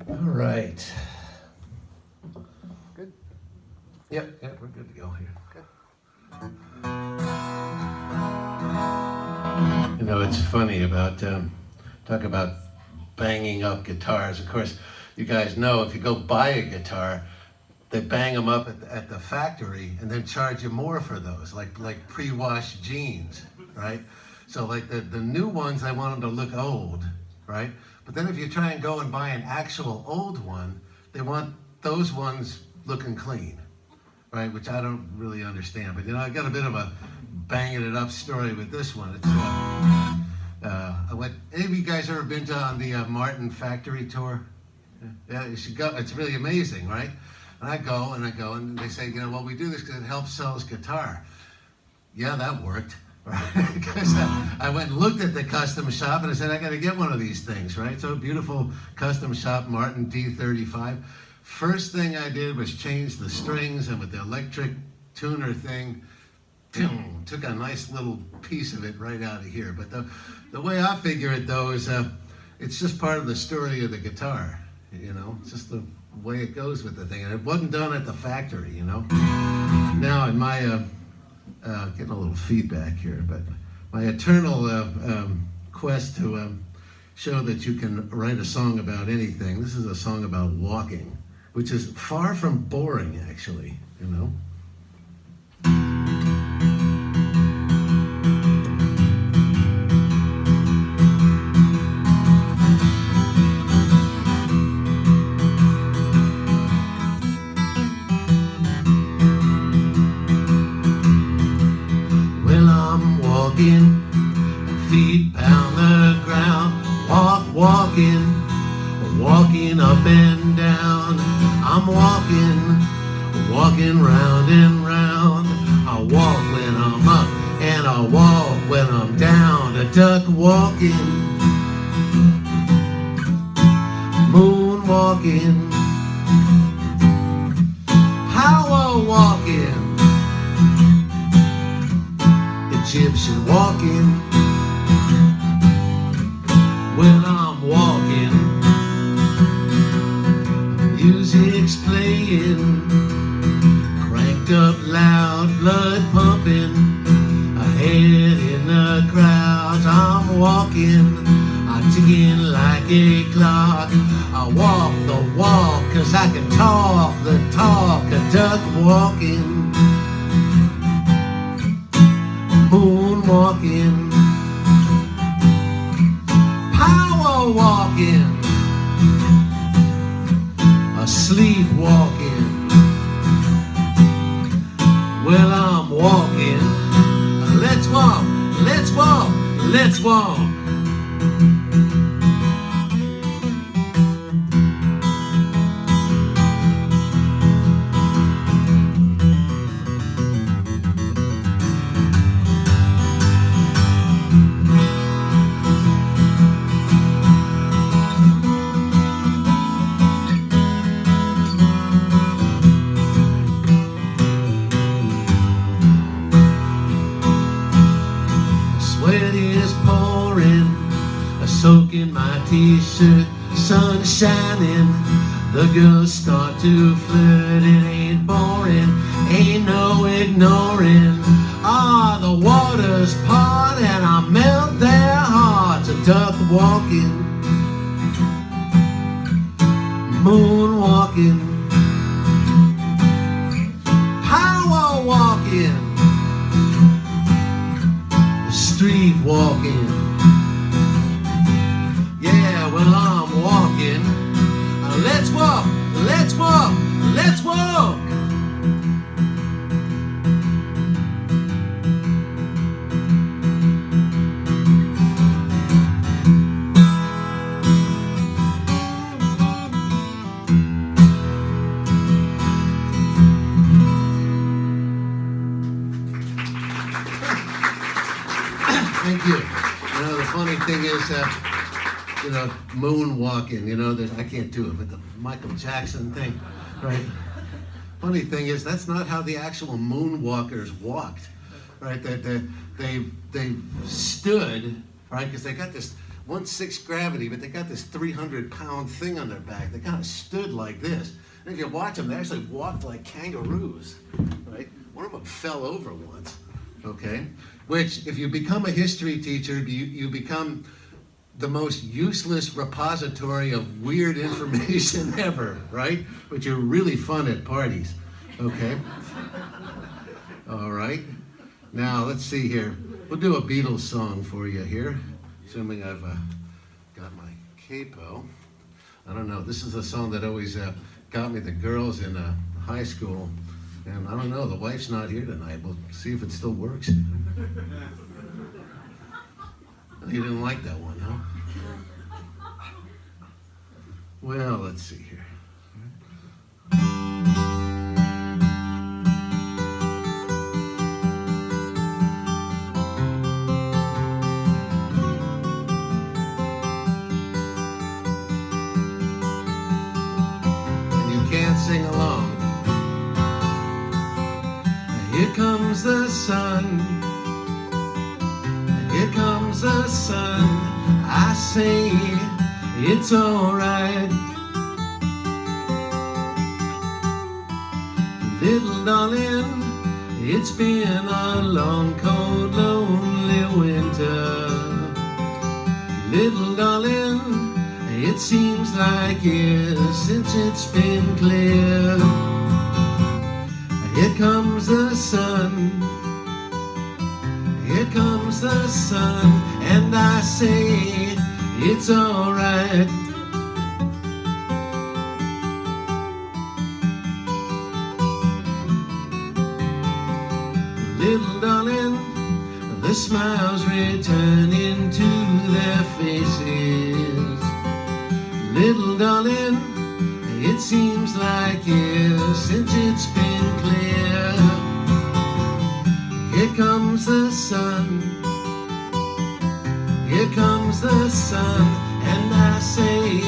All right. Good. Yep, we're good to go here. Good. You know, it's funny about, talk about banging up guitars. Of course, you guys know if you go buy a guitar, they bang them up at the factory and then charge you more for those, like pre-washed jeans, right? So like the new ones, I want them to look old, right? But then if you try and go and buy an actual old one, they want those ones looking clean, right? Which I don't really understand. But you know, I got a bit of a banging it up story with this one. It's I went. Any of you guys ever been to on the Martin factory tour? Yeah, you should go. It's really amazing, right? And I go, and they say, you know, well, we do this because it helps sell us guitar. Yeah, that worked, right? Because I went and looked at the custom shop, and I said, I got to get one of these things, right? So beautiful custom shop, Martin D35. First thing I did was change the strings, and with the electric tuner thing, took a nice little piece of it right out of here. But the way I figure it, though, is it's just part of the story of the guitar. You know, it's just the way it goes with the thing. And it wasn't done at the factory, you know. Now, in my, getting a little feedback here, but my eternal quest to show that you can write a song about anything, this is a song about walking, which is far from boring, actually, you know. Feet pound the ground, walking up and down. I'm walking round and round. I walk when I'm up and I walk when I'm down. A duck walking, moon walking, Howard walking, Egyptian walking. When I'm walking, music's playing, cranked up loud, blood pumping, ahead in the crowd. I'm walking, I'm ticking like a clock. I walk the walk 'cause I can talk the talk. A duck walking, moon walking, power walking, asleep walking. Well, I'm walking. Let's walk, let's walk, let's walk. Soaking my t-shirt, sun shining. The girls start to flirt. It ain't boring, ain't no ignoring. Ah, the waters part and I melt their hearts. A duck walking, moon walking, power walking, the street walking. Well, I'm walking. Let's walk, let's walk, let's walk. Thank you. You know, the funny thing is you know, moonwalking, you know, I can't do it, but the Michael Jackson thing, right? Funny thing is, that's not how the actual moonwalkers walked, right? They stood, right? Because they got this 1/6 gravity, but they got this 300-pound thing on their back. They kind of stood like this. And if you watch them, they actually walked like kangaroos, right? One of them fell over once, okay? Which, if you become a history teacher, you become the most useless repository of weird information ever, right? But you're really fun at parties, okay? All right. Now, let's see here. We'll do a Beatles song for you here, assuming I've got my capo. I don't know. This is a song that always got me the girls in high school. And I don't know, the wife's not here tonight. We'll see if it still works. You didn't like that one, huh? Well, let's see here. And you can't sing along. Here comes the sun. Here comes the sun. I say it's alright. Little darling, it's been a long, cold, lonely winter. Little darling, it seems like years since it's been clear. Here comes the sun. Here comes the sun, and I say it's alright. Little darling, the smiles returning to their faces. Little darling, it seems like years since it's been clear. Here comes the sun. Here comes the sun, and I say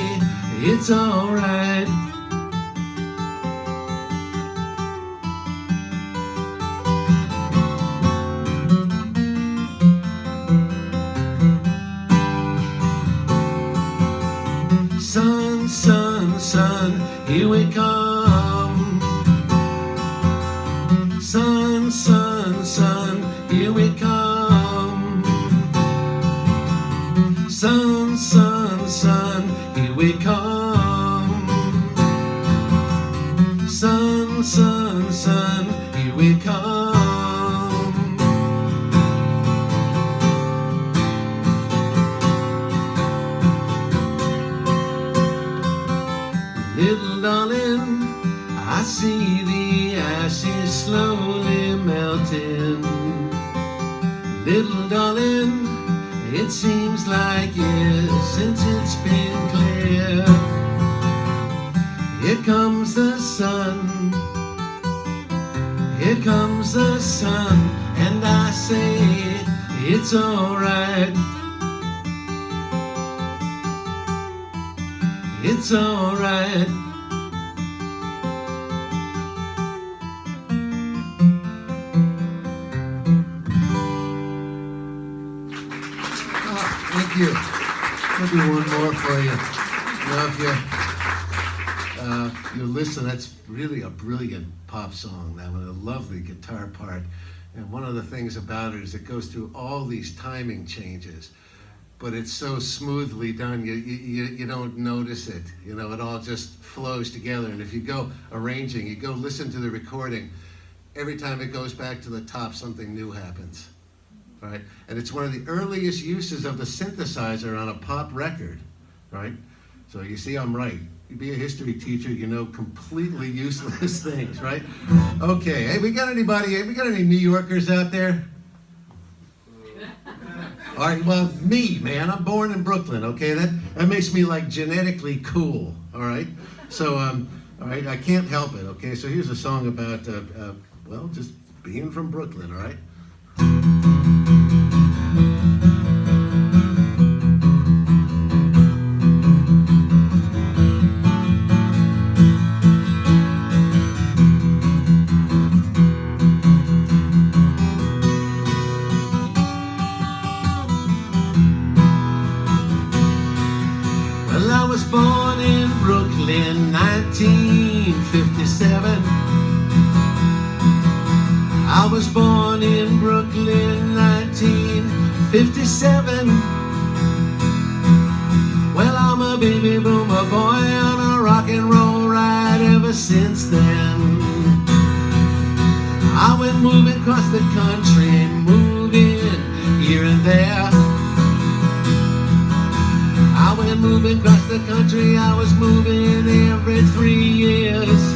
it's alright. Sun, sun, sun, here we come. Sun, sun, sun, here we come. Sun, sun, sun, here we come. Sun, sun, sun, here we come. Little darling, I see the ashes slowly melting. Little darling, it seems like years since it's been clear. Here comes the sun. Here comes the sun, and I say it's alright. It's alright. Thank you. I'll do one more for you. Now, if you listen, that's really a brilliant pop song. That one, a lovely guitar part. And one of the things about it is it goes through all these timing changes, but it's so smoothly done, you don't notice it. You know, it all just flows together. And if you go arranging, you go listen to the recording, every time it goes back to the top, something new happens. Right? And it's one of the earliest uses of the synthesizer on a pop record, right? So you see, I'm right. You be a history teacher, you know completely useless things, right? Okay, hey, we got any New Yorkers out there? All right, well, me, man, I'm born in Brooklyn, okay? That makes me like genetically cool, all right? So, all right, I can't help it, okay? So here's a song about, well, just being from Brooklyn, all right? I was born in Brooklyn, 1957. I was born in Brooklyn, 1957. Well, I'm a baby boomer boy on a rock and roll ride ever since then. I went moving across the country, moving here and there. I went moving across the country, I was moving every 3 years.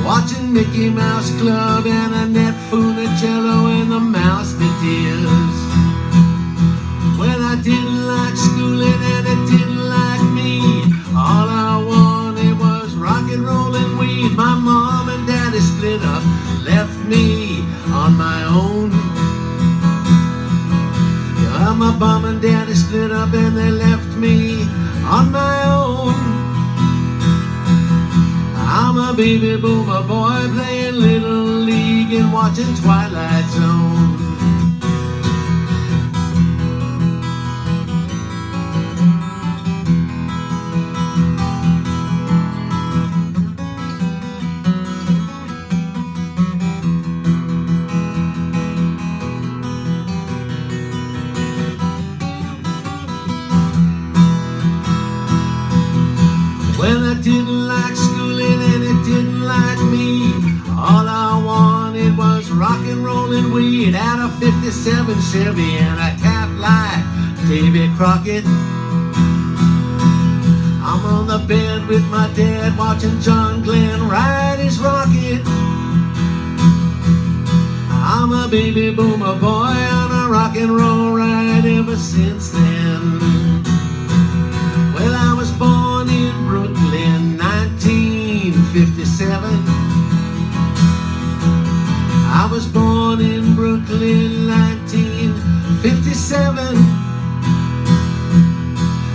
Watching Mickey Mouse Club and Annette Funicello and the Mouseketeers. Well, I didn't like schooling and it didn't like me. All I wanted was rock and roll and weed. My mom and daddy split up, left me on my own. Yeah, my mom and daddy split up and they left me on my own. I'm a baby boomer boy playing Little League and watching Twilight Zone. Well, I didn't like schooling and it didn't like me. All I wanted was rock and roll and weed. Had a 57 Chevy and a cat like Davy Crockett. I'm on the bed with my dad watching John Glenn ride his rocket. I'm a baby boomer boy on a rock and roll ride ever since then. Well, I was born in Brooklyn, 1957. I was born in Brooklyn, 1957.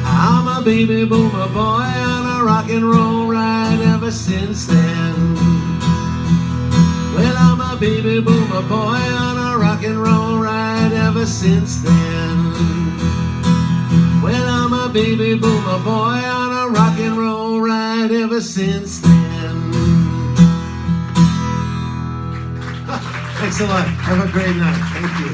I'm a baby boomer boy on a rock and roll ride ever since then. Well, I'm a baby boomer boy on a rock and roll ride ever since then. Well, I'm a baby boomer boy on a rock and roll ride ever since then. Thanks a lot. Have a great night. Thank you.